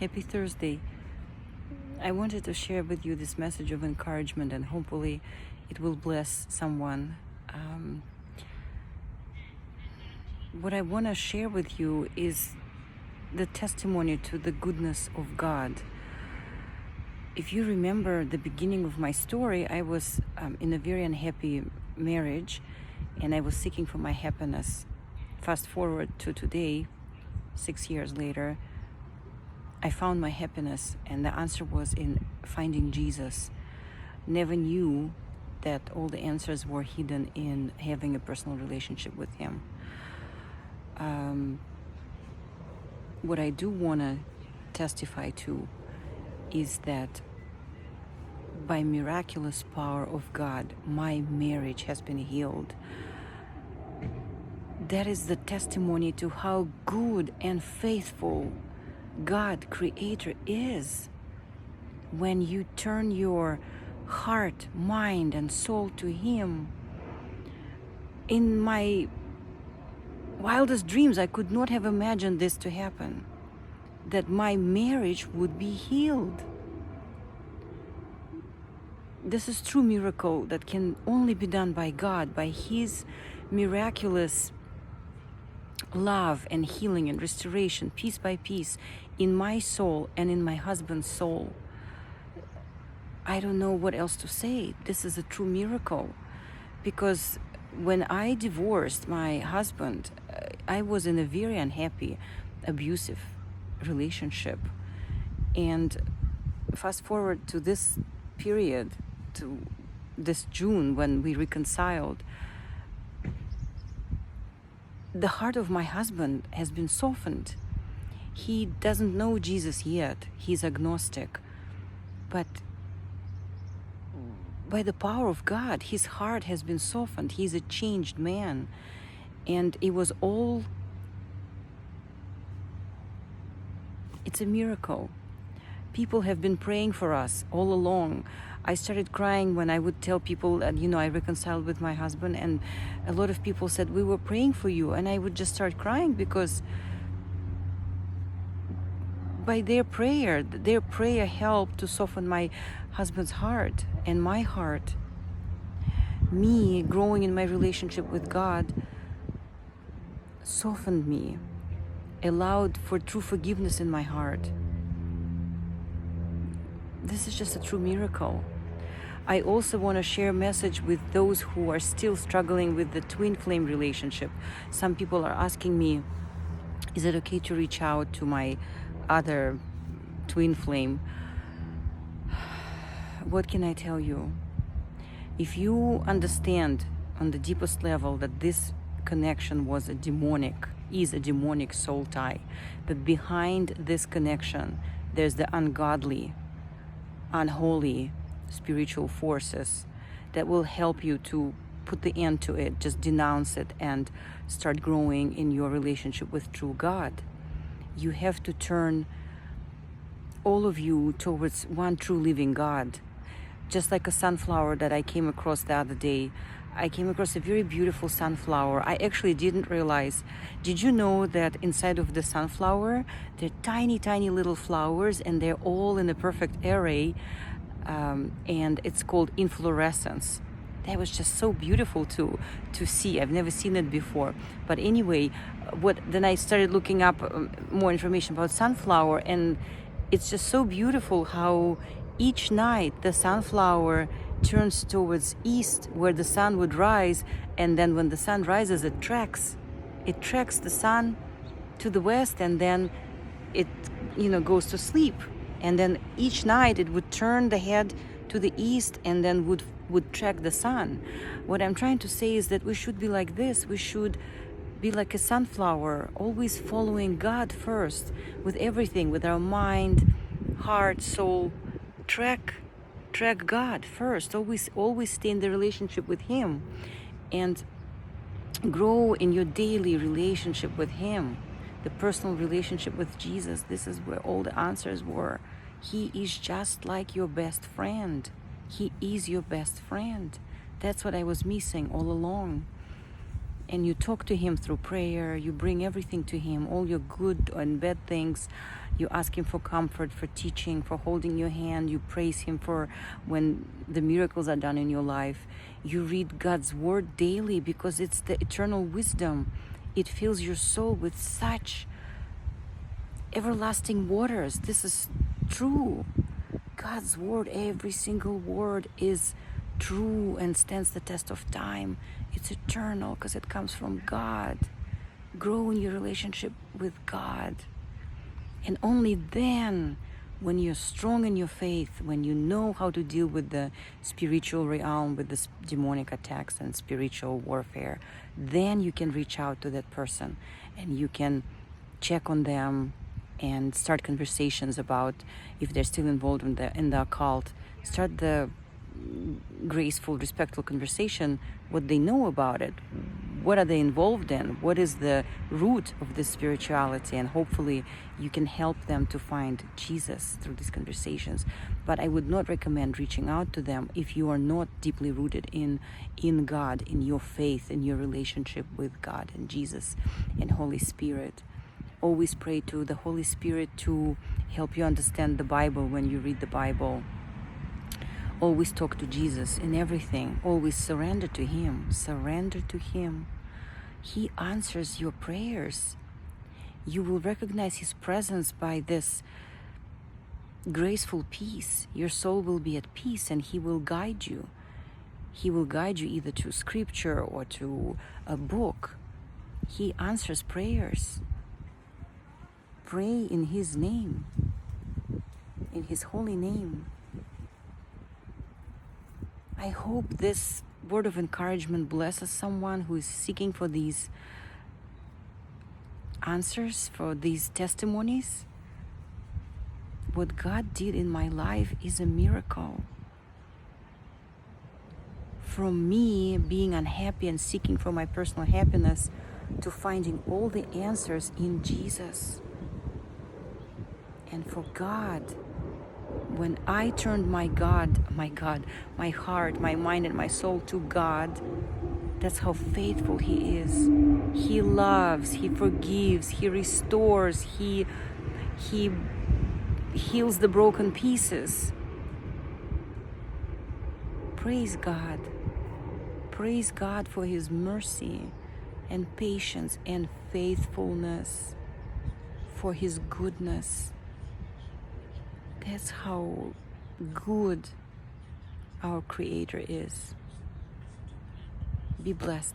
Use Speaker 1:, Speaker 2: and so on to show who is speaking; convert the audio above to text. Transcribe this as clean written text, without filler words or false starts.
Speaker 1: Happy Thursday. I wanted to share with you this message of encouragement, and hopefully it will bless someone. What I want to share with you is the testimony to the goodness of God. If you remember the beginning of my story, I was in a very unhappy marriage and I was seeking for my happiness. Fast forward to today, 6 years later, I found my happiness, and the answer was in finding Jesus. Never knew that all the answers were hidden in having a personal relationship with Him. What I do want to testify to is that by miraculous power of God, my marriage has been healed. That is the testimony to how good and faithful God, Creator, is. When you turn your heart, mind, and soul to Him. In my wildest dreams, I could not have imagined this to happen, that my marriage would be healed. This is true miracle that can only be done by God, by His miraculous love and healing and restoration, piece by piece, in my soul and in my husband's soul. I don't know what else to say. This is a true miracle, because when I divorced my husband, I was in a very unhappy, abusive relationship. And fast forward to this period, to this June when we reconciled, the heart of my husband has been softened. He doesn't know Jesus yet. He's agnostic. But by the power of God, his heart has been softened. He's a changed man. And it's a miracle. People have been praying for us all along. I started crying when I would tell people that, I reconciled with my husband, and a lot of people said, we were praying for you. And I would just start crying, because by their prayer helped to soften my husband's heart and my heart. Me growing in my relationship with God softened me, allowed for true forgiveness in my heart. This is just a true miracle. I also want to share a message with those who are still struggling with the Twinflame relationship. Some people are asking me, is it okay to reach out to my other Twinflame? What can I tell you? If you understand on the deepest level that this connection is a demonic soul tie, that behind this connection there's the ungodly, unholy spiritual forces that will help you to put the end to it, just denounce it and start growing in your relationship with true God. You have to turn all of you towards one true living God. Just like a sunflower that I came across the other day. I came across a very beautiful sunflower. I actually didn't realize. Did you know that inside of the sunflower, there are tiny, tiny little flowers, and they're all in a perfect array, and it's called inflorescence. That was just so beautiful to see. I've never seen it before. But anyway, then I started looking up more information about sunflower, and it's just so beautiful how each night the sunflower turns towards east, where the sun would rise, and then when the sun rises, it tracks the sun to the west, and then it goes to sleep. And then each night it would turn the head to the east, and then would track the sun. What I'm trying to say is that we should be like this. We should be like a sunflower, always following God first with everything, with our mind, heart, soul. Track God first. Always stay in the relationship with Him, and grow in your daily relationship with Him, the personal relationship with Jesus. This is where all the answers were. He is just like your best friend. He is your best friend. That's what I was missing all along. and you talk to him through prayer. You bring everything to him, all your good and bad things. You ask him for comfort, for teaching, for holding your hand. You praise him for when the miracles are done in your life. You read God's word daily because it's the eternal wisdom. It fills your soul with such everlasting waters. This is true. God's word, every single word is true and stands the test of time. It's eternal because it comes from God. Grow in your relationship with God. And only then, when you're strong in your faith, when you know how to deal with the spiritual realm, with the demonic attacks and spiritual warfare, then you can reach out to that person and you can check on them and start conversations about if they're still involved in the occult. Start the graceful, respectful conversation, what they know about it, what are they involved in, what is the root of this spirituality, and hopefully you can help them to find Jesus through these conversations. But I would not recommend reaching out to them if you are not deeply rooted in God, in your faith, in your relationship with God and Jesus and Holy Spirit. Always pray to the Holy Spirit to help you understand the Bible when you read the Bible. Always talk to Jesus in everything. Always surrender to him. Surrender to him. He answers your prayers. You will recognize his presence by this graceful peace. Your soul will be at peace and he will guide you. He will guide you either to scripture or to a book. He answers prayers. Pray in his name, in his holy name. I hope this word of encouragement blesses someone who is seeking for these answers, for these testimonies. What God did in my life is a miracle. From me being unhappy and seeking for my personal happiness to finding all the answers in Jesus. And for God, when I turned my heart, my mind, and my soul to God, that's how faithful he is. He loves, he forgives, he restores, he heals the broken pieces. Praise God. Praise God for his mercy and patience and faithfulness, for his goodness. That's how good our Creator is. Be blessed.